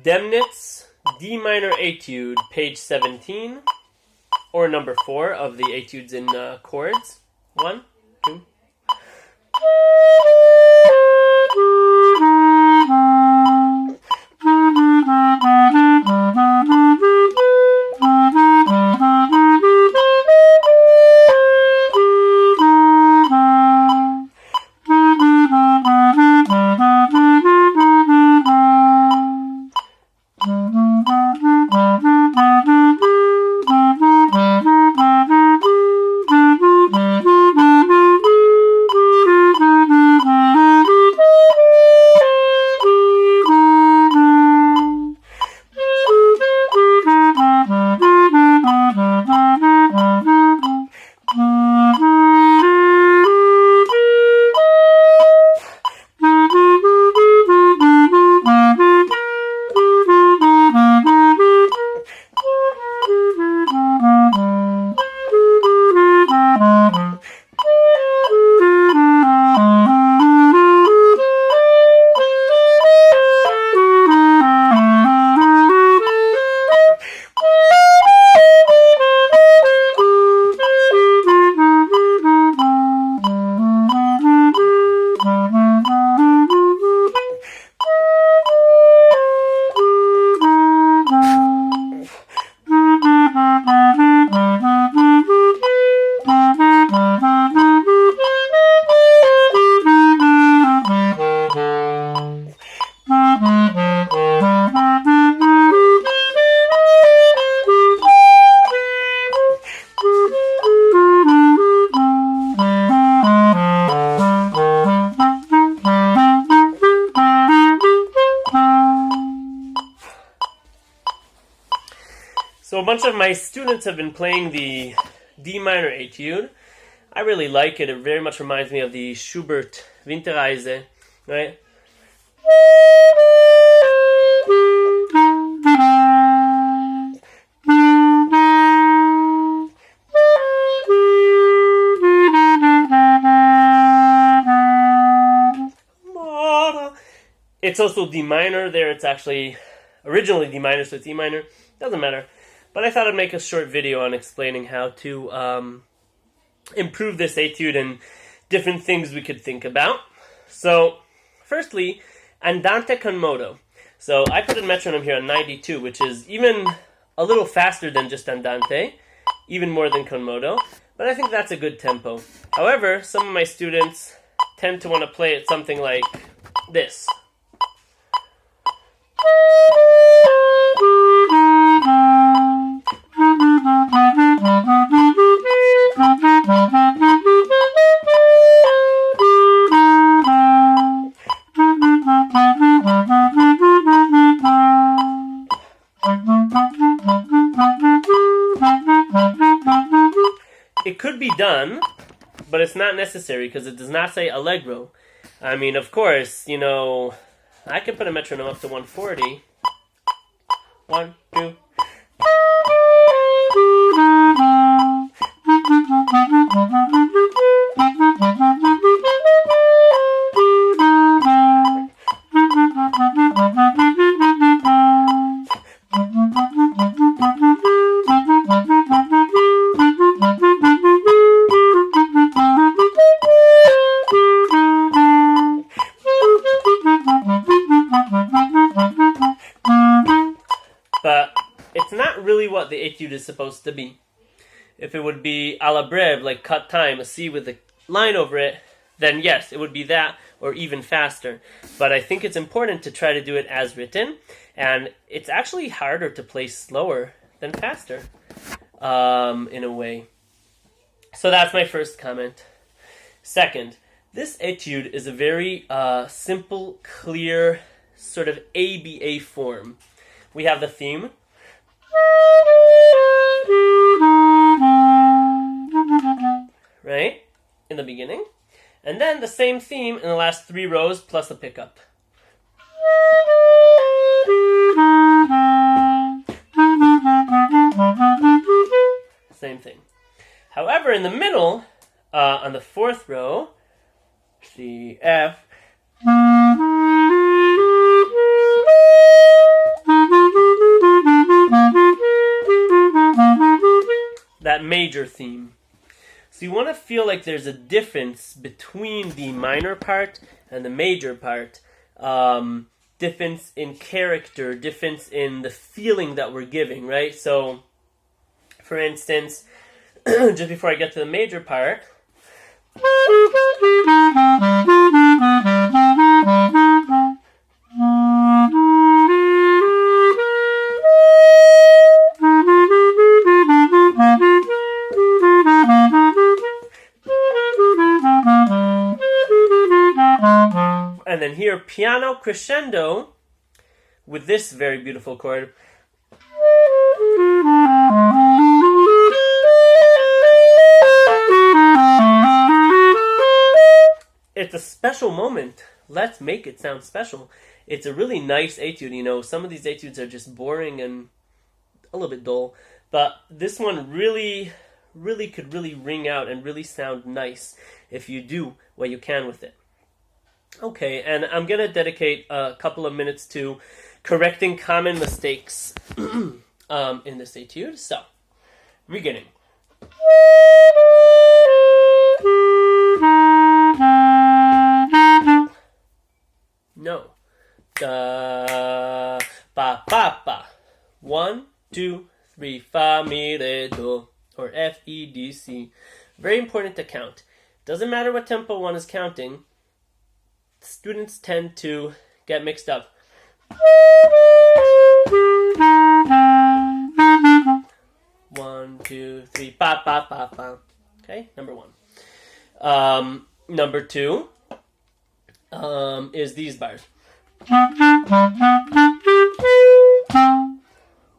Demnitz D minor etude, page 17, or number 4 of the etudes in chords. 1, 2. So a bunch of my students have been playing the D minor etude. I really like it. It very much reminds me of the Schubert Winterreise, right? It's also D minor there. It's actually originally D minor, so it's E minor. Doesn't matter. But I thought I'd make a short video on explaining how to improve this etude and different things we could think about. So, firstly, andante con modo. So I put a metronome here on 92, which is even a little faster than just andante, even more than con modo. But I think that's a good tempo. However, some of my students tend to want to play it something like this. It could be done, but it's not necessary because it does not say allegro. I mean, of course, you know, I can put a metronome up to 140. 1, 2. But it's not really what the etude is supposed to be. If it would be à la brève, like cut time, a C with a line over it, then yes, it would be that, or even faster. But I think it's important to try to do it as written, and it's actually harder to play slower than faster, in a way. So that's my first comment. Second, this etude is a very simple, clear, sort of ABA form. We have the theme. Right? In the beginning. And then the same theme in the last 3 rows plus a pickup. Same thing. However, in the middle, on the 4th row, C, F, major theme. So you want to feel like there's a difference between the minor part and the major part. Difference in character, difference in the feeling that we're giving, right? So, for instance, just before I get to the major part, and then here, piano crescendo with this very beautiful chord. It's a special moment. Let's make it sound special. It's a really nice etude. You know, some of these etudes are just boring and a little bit dull, but this one really could really ring out and really sound nice if you do what you can with it. Okay, and I'm going to dedicate a couple of minutes to correcting common mistakes in this etude. So, beginning. No. Da, ba, ba, ba. 1, 2, 3, fa, mi, re, do, or F, E, D, C. Very important to count. Doesn't matter what tempo one is counting. Students tend to get mixed up. 1, 2, 3, ba, ba, ba, ba. Okay, number 1. Number 2 is these bars.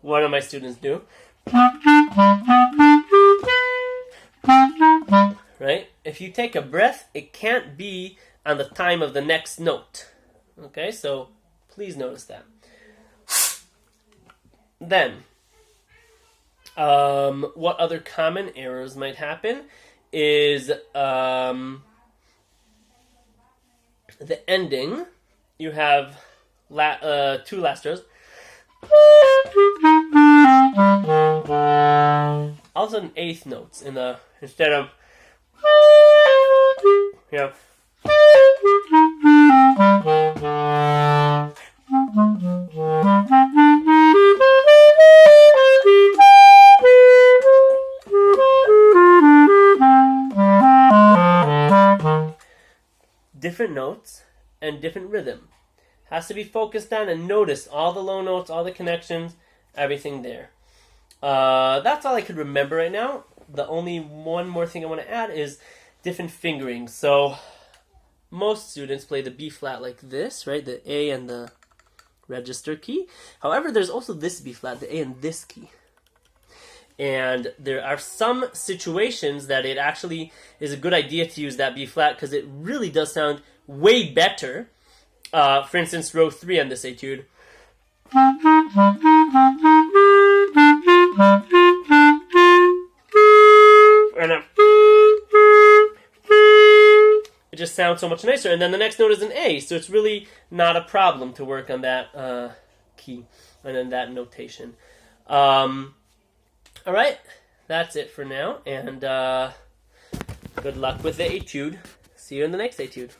One of my students do. Right? If you take a breath, it can't be on the time of the next note. Okay, so please notice that. Then, what other common errors might happen is the ending. You have 2 lastros. Also an eighth notes in the instead of you know. Different notes and different rhythm. Has to be focused on and notice all the low notes, all the connections, everything there. That's all I could remember right now. The only one more thing I want to add is different fingering. So most students play the B flat like this, right? The A and the register key. However, there's also this B flat, the A and this key. And there are some situations that it actually is a good idea to use that B flat because it really does sound way better. For instance, row 3 on this etude. And it just sounds so much nicer. And then the next note is an A, so it's really not a problem to work on that key and then that notation. All right, that's it for now, and good luck with the etude. See you in the next etude.